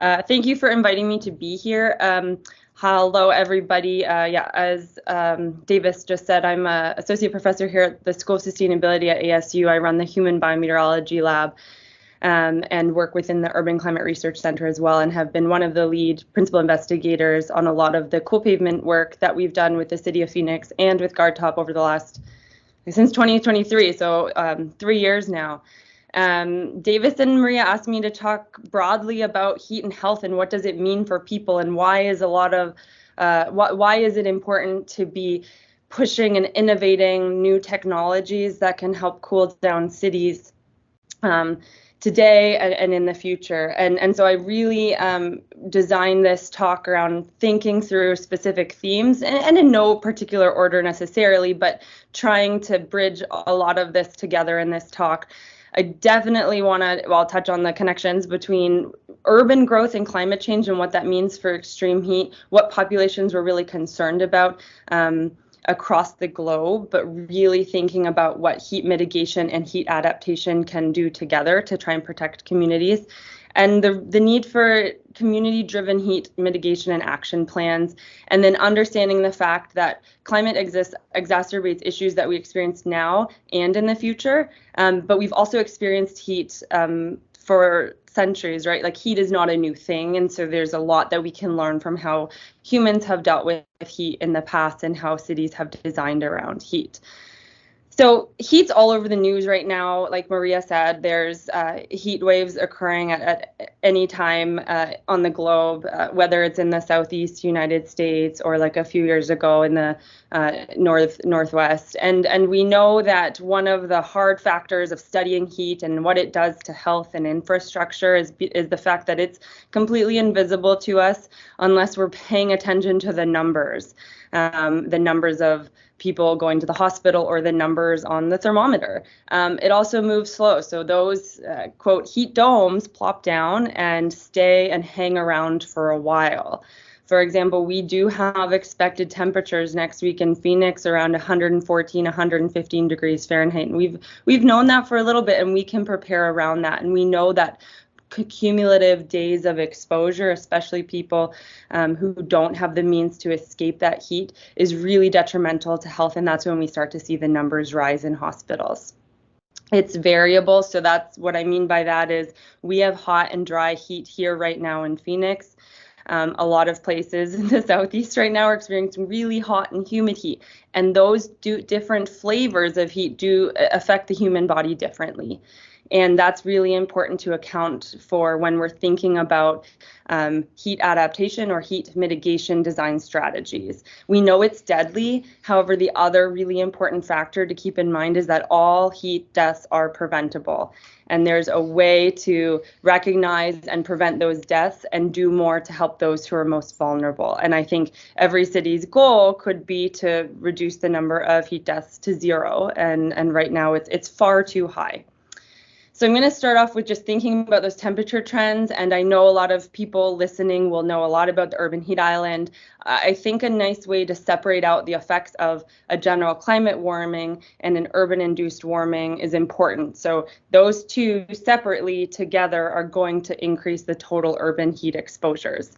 Thank you for inviting me to be here. Hello, everybody. As Davis just said, I'm an associate professor here at the School of Sustainability at ASU. I run the Human Biometeorology Lab and work within the Urban Climate Research Center as well, and have been one of the lead principal investigators on a lot of the cool pavement work that we've done with the City of Phoenix and with GuardTop over the last, since 2023, so 3 years now. Davis and Maria asked me to talk broadly about heat and health and what does it mean for people, and why is why is it important to be pushing and innovating new technologies that can help cool down cities today and in the future. And so I really designed this talk around thinking through specific themes, and in no particular order necessarily, but trying to bridge a lot of this together in this talk. I definitely want to, well, touch on the connections between urban growth and climate change and what that means for extreme heat, what populations we're really concerned about across the globe, but really thinking about what heat mitigation and heat adaptation can do together to try and protect communities. And the need for community-driven heat mitigation and action plans, and then understanding the fact that climate exacerbates issues that we experience now and in the future, but we've also experienced heat for centuries, right? Like, heat is not a new thing, and so there's a lot that we can learn from how humans have dealt with heat in the past and how cities have designed around heat. So heat's all over the news right now. Like Maria said, there's heat waves occurring at any time on the globe, whether it's in the Southeast United States or like a few years ago in the Northwest. And we know that one of the hard factors of studying heat and what it does to health and infrastructure is the fact that it's completely invisible to us unless we're paying attention to the numbers of people going to the hospital or the numbers on the thermometer. It also moves slow. So those, quote, heat domes plop down and stay and hang around for a while. For example, we do have expected temperatures next week in Phoenix around 114, 115 degrees Fahrenheit. And we've known that for a little bit, and we can prepare around that. And we know that cumulative days of exposure, especially people who don't have the means to escape that heat, is really detrimental to health, and that's when we start to see the numbers rise in hospitals. It's variable, so that's what I mean by that is we have hot and dry heat here right now in Phoenix. A lot of places in the Southeast right now are experiencing really hot and humid heat, and those different flavors of heat do affect the human body differently. And that's really important to account for when we're thinking about heat adaptation or heat mitigation design strategies. We know it's deadly. However, the other really important factor to keep in mind is that all heat deaths are preventable. And there's a way to recognize and prevent those deaths and do more to help those who are most vulnerable. And I think every city's goal could be to reduce the number of heat deaths to zero. And right now it's far too high. So I'm going to start off with just thinking about those temperature trends, and I know a lot of people listening will know a lot about the urban heat island. I think a nice way to separate out the effects of a general climate warming and an urban-induced warming is important. So those two separately together are going to increase the total urban heat exposures.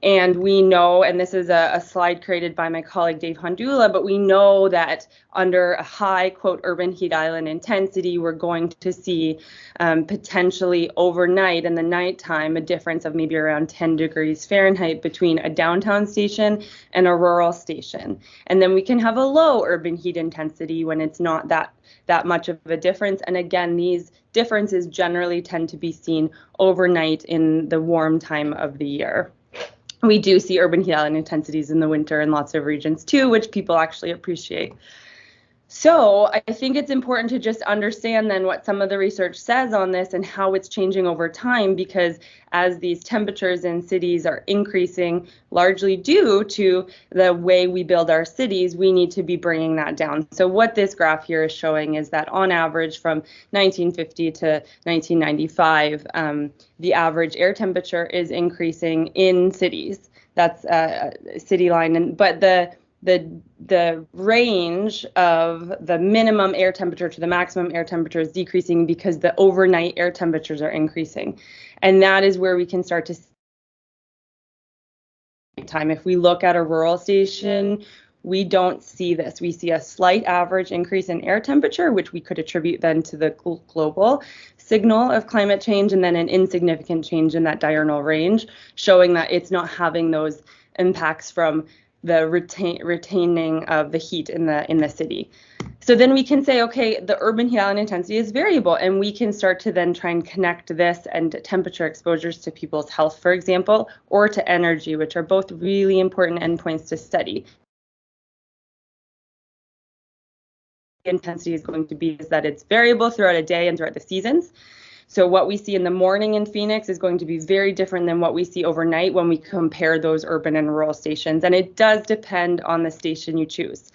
And we know, and this is a slide created by my colleague Dave Hondula, but we know that under a high, quote, urban heat island intensity, we're going to see potentially overnight in the nighttime a difference of maybe around 10 degrees Fahrenheit between a downtown station and a rural station. And then we can have a low urban heat intensity when it's not that much of a difference. And again, these differences generally tend to be seen overnight in the warm time of the year. We do see urban heat island intensities in the winter in lots of regions too, which people actually appreciate. So I think it's important to just understand then what some of the research says on this and how it's changing over time, because as these temperatures in cities are increasing, largely due to the way we build our cities, we need to be bringing that down. So what this graph here is showing is that on average from 1950 to 1995, the average air temperature is increasing in cities. That's a city line, but the range of the minimum air temperature to the maximum air temperature is decreasing because the overnight air temperatures are increasing. And that is where we can start to time. If we look at a rural station, we don't see this. We see a slight average increase in air temperature, which we could attribute then to the global signal of climate change, and then an insignificant change in that diurnal range, showing that it's not having those impacts from the retaining of the heat in the city. So then we can say, okay, the urban heat island intensity is variable, and we can start to then try and connect this and temperature exposures to people's health, for example, or to energy, which are both really important endpoints to study. Intensity is going to be is that it's variable throughout a day and throughout the seasons. So what we see in the morning in Phoenix is going to be very different than what we see overnight when we compare those urban and rural stations. And it does depend on the station you choose.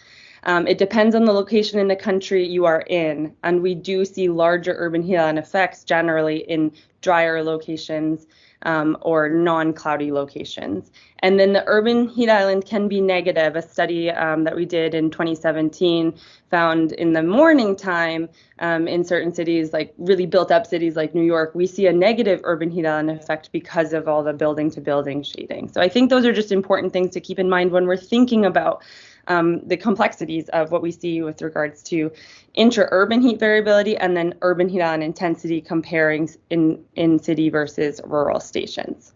It depends on the location in the country you are in. And we do see larger urban heat island effects generally in drier locations or non-cloudy locations. And then the urban heat island can be negative. A study that we did in 2017 found in the morning time in certain cities, like really built up cities like New York, we see a negative urban heat island effect because of all the building to building shading. So I think those are just important things to keep in mind when we're thinking about the complexities of what we see with regards to intra-urban heat variability and then urban heat island intensity comparing in city versus rural stations.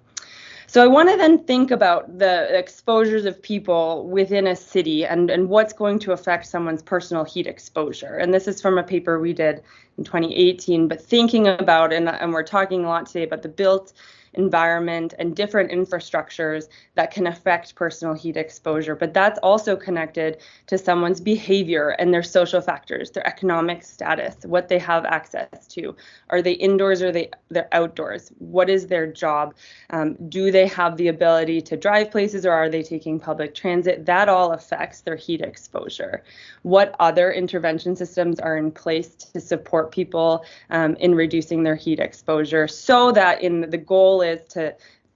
So I want to then think about the exposures of people within a city and what's going to affect someone's personal heat exposure. And this is from a paper we did in 2018, but thinking about, and we're talking a lot today about the built environment and different infrastructures that can affect personal heat exposure. But that's also connected to someone's behavior and their social factors, their economic status, what they have access to. Are they indoors or they're outdoors? What is their job? Do they have the ability to drive places or are they taking public transit? That all affects their heat exposure. What other intervention systems are in place to support people in reducing their heat exposure so that the goal is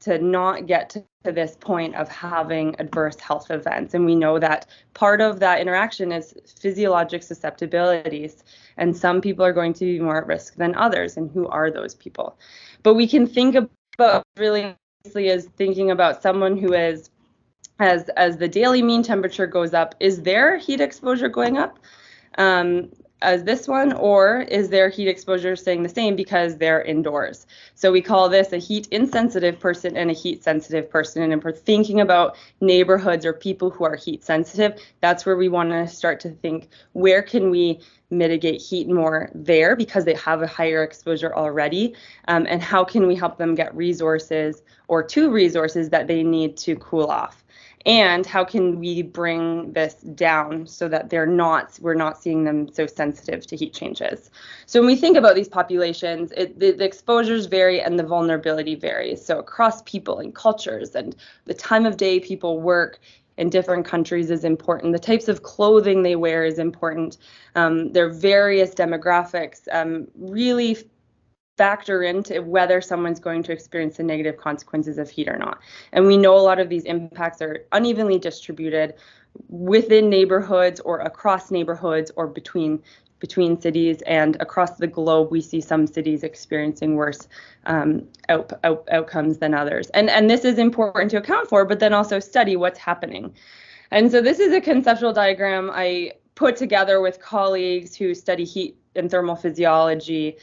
to not get to this point of having adverse health events. And we know that part of that interaction is physiologic susceptibilities. And some people are going to be more at risk than others. And who are those people? But we can think about really as thinking about someone who is, as the daily mean temperature goes up, is their heat exposure going up? As this one, or is their heat exposure staying the same because they're indoors? So we call this a heat insensitive person and a heat sensitive person. And if we're thinking about neighborhoods or people who are heat sensitive, that's where we want to start to think, where can we mitigate heat more there because they have a higher exposure already? And how can we help them get resources or two resources that they need to cool off? And how can we bring this down so that we're not seeing them so sensitive to heat changes? So when we think about these populations, the exposures vary and the vulnerability varies. So across people and cultures and the time of day people work in different countries is important. The types of clothing they wear is important. Their various demographics really factor into whether someone's going to experience the negative consequences of heat or not. And we know a lot of these impacts are unevenly distributed within neighborhoods or across neighborhoods or between cities, and across the globe we see some cities experiencing worse outcomes than others. And this is important to account for, but then also study what's happening. And so this is a conceptual diagram I put together with colleagues who study heat and thermal physiology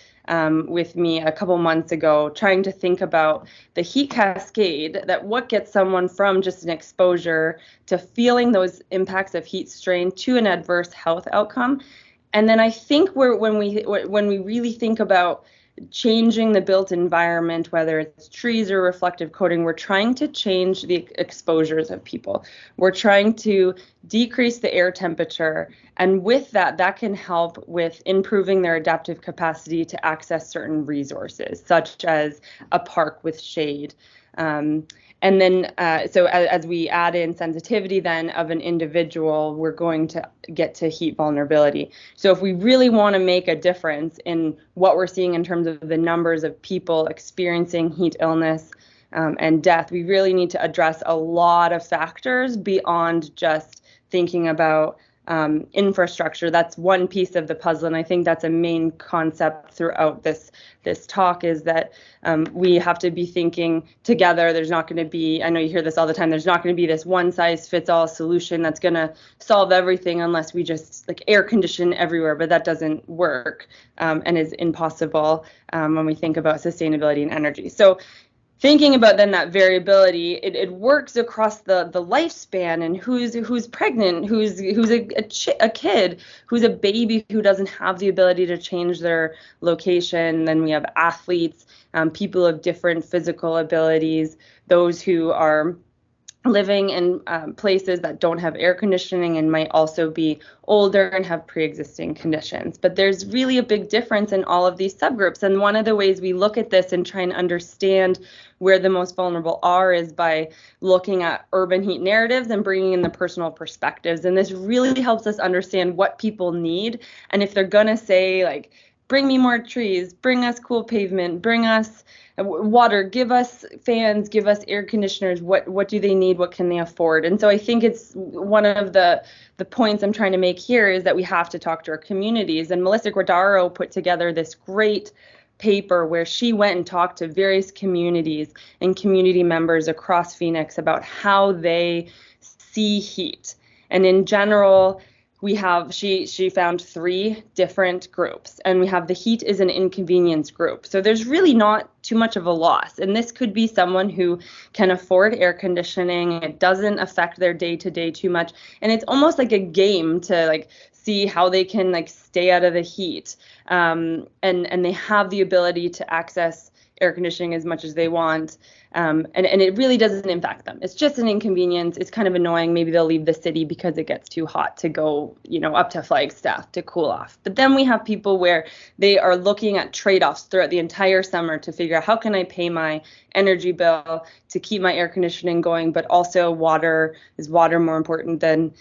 with me a couple months ago, trying to think about the heat cascade, that what gets someone from just an exposure to feeling those impacts of heat strain to an adverse health outcome. And then I think when we really think about changing the built environment, whether it's trees or reflective coating, we're trying to change the exposures of people. We're trying to decrease the air temperature. And with that can help with improving their adaptive capacity to access certain resources, such as a park with shade. And then, so as we add in sensitivity then of an individual, we're going to get to heat vulnerability. So if we really want to make a difference in what we're seeing in terms of the numbers of people experiencing heat illness and death, we really need to address a lot of factors beyond just thinking about infrastructure. That's one piece of the puzzle, and I think that's a main concept throughout this talk, is that we have to be thinking together. There's not going to be, I know you hear this all the time, there's not going to be this one size fits all solution that's going to solve everything unless we just like air condition everywhere, but that doesn't work and is impossible when we think about sustainability and energy. So thinking about then that variability, it works across the lifespan, and who's pregnant, who's a kid, who's a baby who doesn't have the ability to change their location. Then we have athletes, people of different physical abilities, those who are living in places that don't have air conditioning and might also be older and have pre-existing conditions. But there's really a big difference in all of these subgroups. And one of the ways we look at this and try and understand where the most vulnerable are is by looking at urban heat narratives and bringing in the personal perspectives. And this really helps us understand what people need. And if they're going to say, like, bring me more trees, bring us cool pavement, bring us water, give us fans, give us air conditioners, what do they need, what can they afford? And so I think it's one of the points I'm trying to make here is that we have to talk to our communities. And Melissa Guardaro put together this great paper where she went and talked to various communities and community members across Phoenix about how they see heat. And in general, she found 3 different groups, and we have the heat is an inconvenience group. So there's really not too much of a loss. And this could be someone who can afford air conditioning. It doesn't affect their day-to-day too much. And it's almost like a game to like see how they can like stay out of the heat. And they have the ability to access air conditioning as much as they want. And it really doesn't impact them. It's just an inconvenience. It's kind of annoying. Maybe they'll leave the city because it gets too hot to go, up to Flagstaff to cool off. But then we have people where they are looking at trade-offs throughout the entire summer to figure out how can I pay my energy bill to keep my air conditioning going, but also is water more important than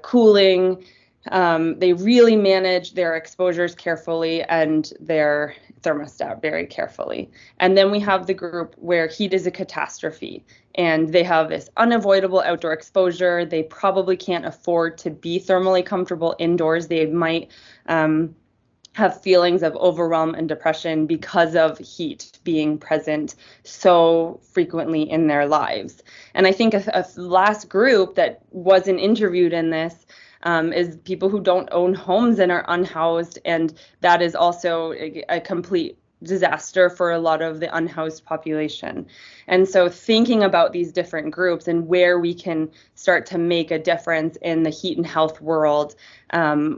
cooling? They really manage their exposures carefully and their thermostat very carefully. And then we have the group where heat is a catastrophe and they have this unavoidable outdoor exposure. They probably can't afford to be thermally comfortable indoors. They might have feelings of overwhelm and depression because of heat being present so frequently in their lives. And I think a last group that wasn't interviewed in this is people who don't own homes and are unhoused, and that is also a complete disaster for a lot of the unhoused population. And so thinking about these different groups and where we can start to make a difference in the heat and health world,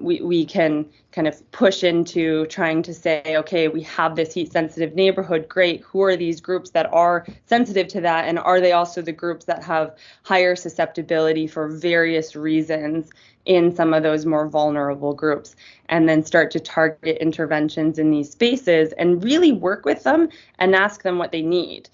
we can kind of push into trying to say, okay, we have this heat sensitive neighborhood, great. Who are these groups that are sensitive to that? And are they also the groups that have higher susceptibility for various reasons in some of those more vulnerable groups? And then start to target interventions in these spaces and really work with them and ask them what they need.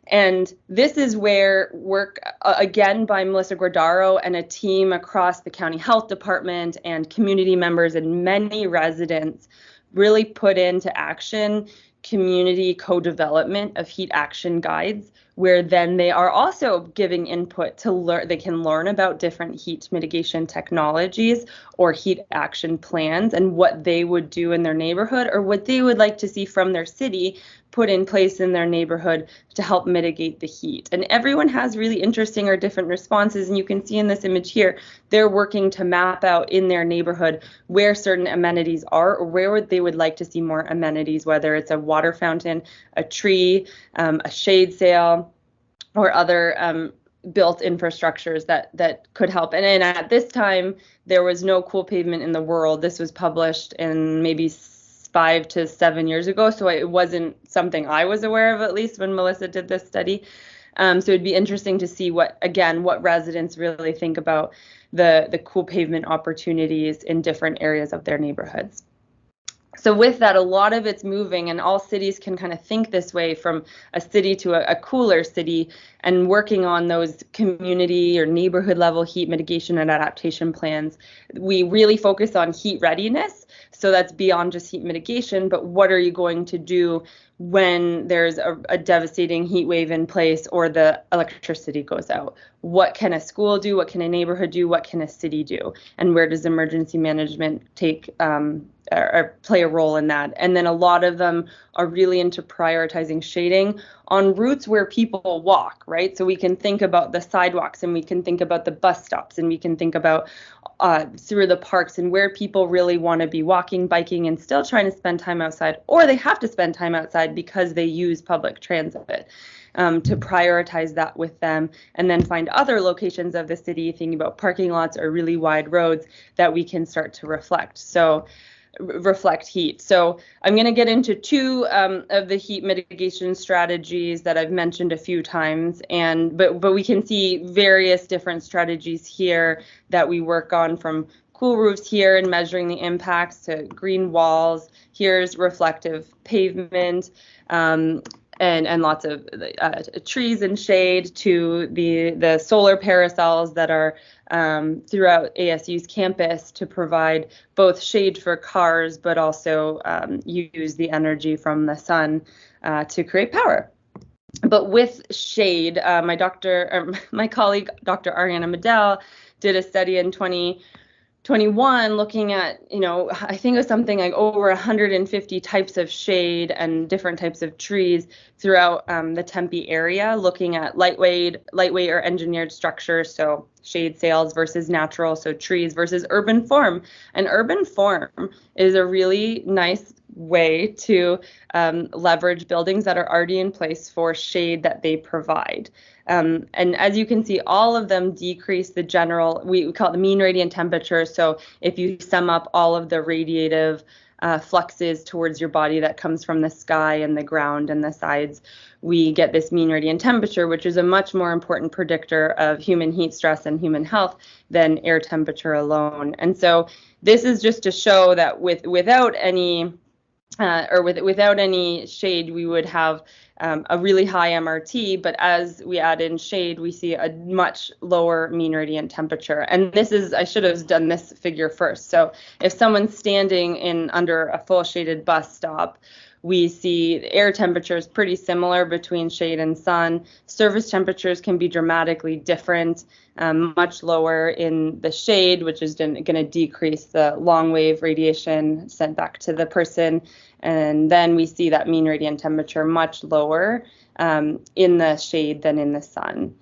And this is where work, again, by Melissa Guardaro and a team across the county health department and community members and many residents really put into action community co-development of heat action guides, where then they are also giving input to learn. They can learn about different heat mitigation technologies or heat action plans and what they would do in their neighborhood or what they would like to see from their city put in place in their neighborhood to help mitigate the heat. And everyone has really interesting or different responses. And you can see in this image here, they're working to map out in their neighborhood where certain amenities are or where they would like to see more amenities, whether it's a water fountain, a tree, a shade sail, or other built infrastructures that could help. And at this time, there was no cool pavement in the world. This was published in maybe 5 to 7 years ago, so it wasn't something I was aware of, at least when Melissa did this study. So it'd be interesting to see what residents really think about the cool pavement opportunities in different areas of their neighborhoods. So with that, a lot of it's moving, and all cities can kind of think this way, from a city to a cooler city, and working on those community or neighborhood level heat mitigation and adaptation plans. We really focus on heat readiness. So that's beyond just heat mitigation, but what are you going to do when there's a devastating heat wave in place or the electricity goes out? What can a school do? What can a neighborhood do? What can a city do? And where does emergency management take or play a role in that? And then a lot of them are really into prioritizing shading on routes where people walk, right? So we can think about the sidewalks, and we can think about the bus stops, and we can think about through the parks, and where people really want to be walking, biking, and still trying to spend time outside, or they have to spend time outside because they use public transit. To prioritize that with them, and then find other locations of the city, thinking about parking lots or really wide roads that we can start to reflect heat. So I'm going to get into two of the heat mitigation strategies that I've mentioned a few times, but we can see various different strategies here that we work on, from cool roofs here and measuring the impacts to green walls. Here's reflective pavement. And lots of trees and shade, to the solar parasols that are throughout ASU's campus to provide both shade for cars, but also use the energy from the sun to create power. But with shade, my colleague, Dr. Ariana Medell, did a study in 2021 looking at, I think it was something like over 150 types of shade and different types of trees throughout the Tempe area, looking at lightweight or engineered structures, so shade sails versus natural, so trees versus urban form. And urban form is a really nice way to leverage buildings that are already in place for shade that they provide. And as you can see, all of them decrease the general, we call it the mean radiant temperature. So if you sum up all of the radiative fluxes towards your body that comes from the sky and the ground and the sides, we get this mean radiant temperature, which is a much more important predictor of human heat stress and human health than air temperature alone. And so this is just to show that without any shade, we would have a really high MRT, but as we add in shade, we see a much lower mean radiant temperature. And this is, I should have done this figure first. So if someone's standing under a full shaded bus stop, we see air temperatures pretty similar between shade and sun. Surface temperatures can be dramatically different, much lower in the shade, which is going to decrease the long wave radiation sent back to the person. And then we see that mean radiant temperature much lower in the shade than in the sun.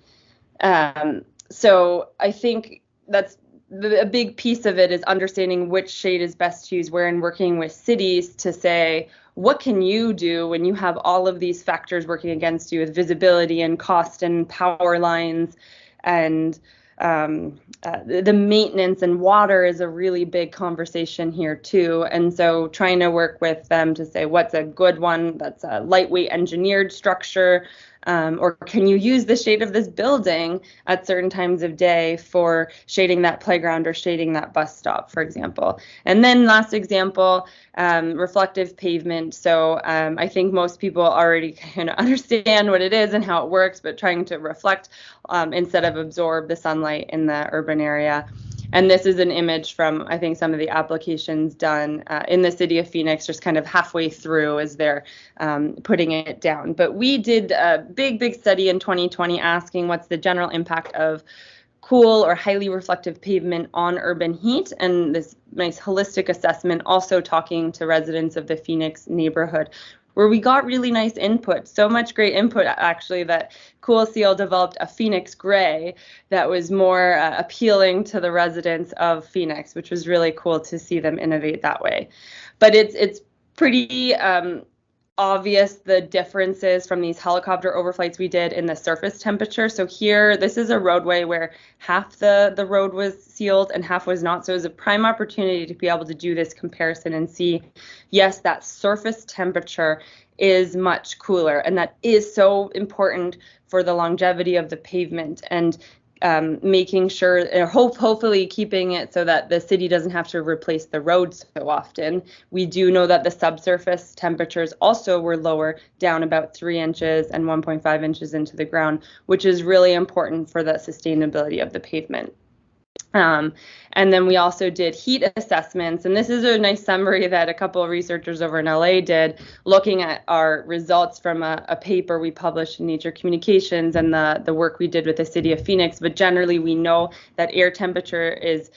So I think that's a big piece of it, is understanding which shade is best to use where, and working with cities to say, what can you do when you have all of these factors working against you, with visibility and cost and power lines, and the maintenance and water is a really big conversation here too. And so trying to work with them to say, what's a good one that's a lightweight engineered structure, or can you use the shade of this building at certain times of day for shading that playground or shading that bus stop, for example. And then last example, reflective pavement. So I think most people already kind of understand what it is and how it works, but trying to reflect instead of absorb the sunlight in the urban area. And this is an image from, I think, some of the applications done in the city of Phoenix, just kind of halfway through as they're putting it down. But we did a big study in 2020 asking what's the general impact of cool or highly reflective pavement on urban heat, and this nice holistic assessment, also talking to residents of the Phoenix neighborhood, where we got really nice input, so much great input actually that CoolSeal developed a Phoenix Gray that was more appealing to the residents of Phoenix, which was really cool to see them innovate that way. But it's pretty obvious the differences from these helicopter overflights we did in the surface temperature. So here, this is a roadway where half the road was sealed and half was not. So it was a prime opportunity to be able to do this comparison and see, yes, that surface temperature is much cooler, and that is so important for the longevity of the pavement, and making sure, hopefully keeping it so that the city doesn't have to replace the roads so often. We do know that the subsurface temperatures also were lower, down about 3 inches and 1.5 inches into the ground, which is really important for the sustainability of the pavement. Um, and then we also did heat assessments. And this is a nice summary that a couple of researchers over in LA did, looking at our results from a paper we published in Nature Communications and the work we did with the city of Phoenix. But generally, we know that air temperature is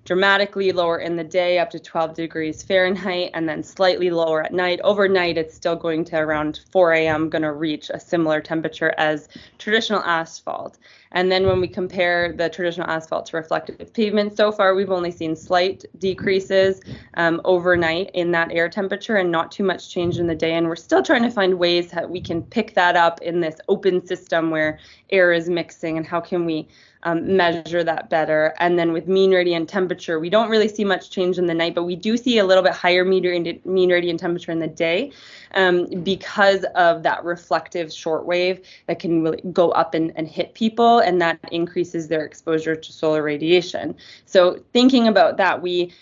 dramatically lower in the day, up to 12 degrees Fahrenheit, and then slightly lower at night. Overnight, it's still going to around 4 a.m., going to reach a similar temperature as traditional asphalt. And then when we compare the traditional asphalt to reflective pavement, so far we've only seen slight decreases overnight in that air temperature and not too much change in the day. And we're still trying to find ways that we can pick that up in this open system where air is mixing, and how can we measure that better. And then with mean radiant temperature, we don't really see much change in the night, but we do see a little bit higher mean radiant temperature in the day because of that reflective shortwave that can really go up and hit people, and that increases their exposure to solar radiation. So thinking about that, we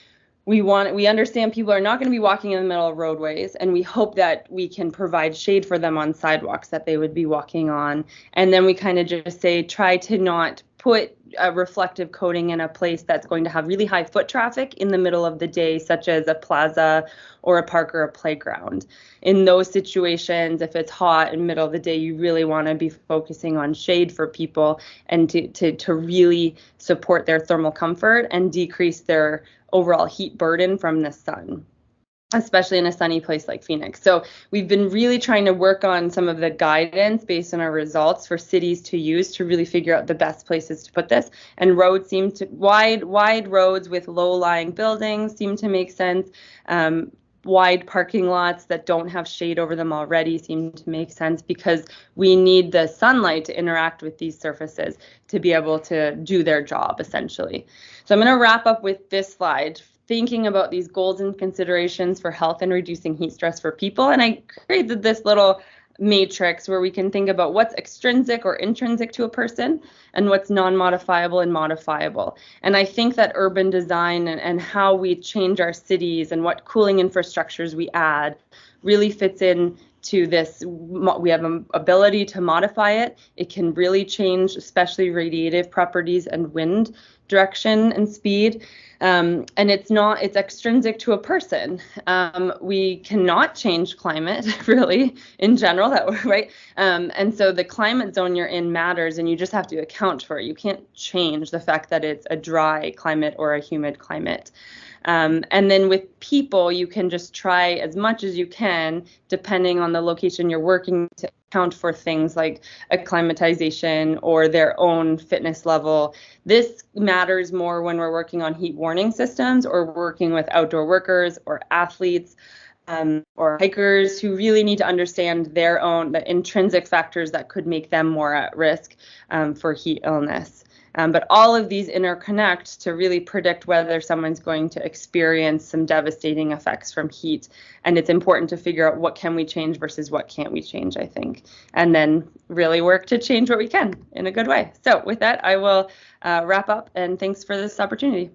understand people are not going to be walking in the middle of roadways, and we hope that we can provide shade for them on sidewalks that they would be walking on. And then we kind of just say, try to not put a reflective coating in a place that's going to have really high foot traffic in the middle of the day, such as a plaza or a park or a playground. In those situations, if it's hot in the middle of the day, you really want to be focusing on shade for people and to really support their thermal comfort and decrease their overall heat burden from the sun, especially in a sunny place like Phoenix. So we've been really trying to work on some of the guidance based on our results for cities to use to really figure out the best places to put this. And roads seem to, wide roads with low-lying buildings seem to make sense. Wide parking lots that don't have shade over them already seem to make sense, because we need the sunlight to interact with these surfaces to be able to do their job, essentially. So I'm going to wrap up with this slide, thinking about these goals and considerations for health and reducing heat stress for people. And I created this little matrix where we can think about what's extrinsic or intrinsic to a person and what's non-modifiable and modifiable. And I think that urban design and how we change our cities and what cooling infrastructures we add really fits in to this. We have an ability to modify it. It can really change, especially radiative properties and wind direction and speed. And it's extrinsic to a person. We cannot change climate, really, in general, right? And so the climate zone you're in matters, and you just have to account for it. You can't change the fact that it's a dry climate or a humid climate. And then with people, you can just try as much as you can, depending on the location you're working, to account for things like acclimatization or their own fitness level. This matters more when we're working on heat warning systems or working with outdoor workers or athletes or hikers who really need to understand the intrinsic factors that could make them more at risk for heat illness. But all of these interconnect to really predict whether someone's going to experience some devastating effects from heat. And it's important to figure out what can we change versus what can't we change, I think, and then really work to change what we can in a good way. So with that, I will wrap up, and thanks for this opportunity.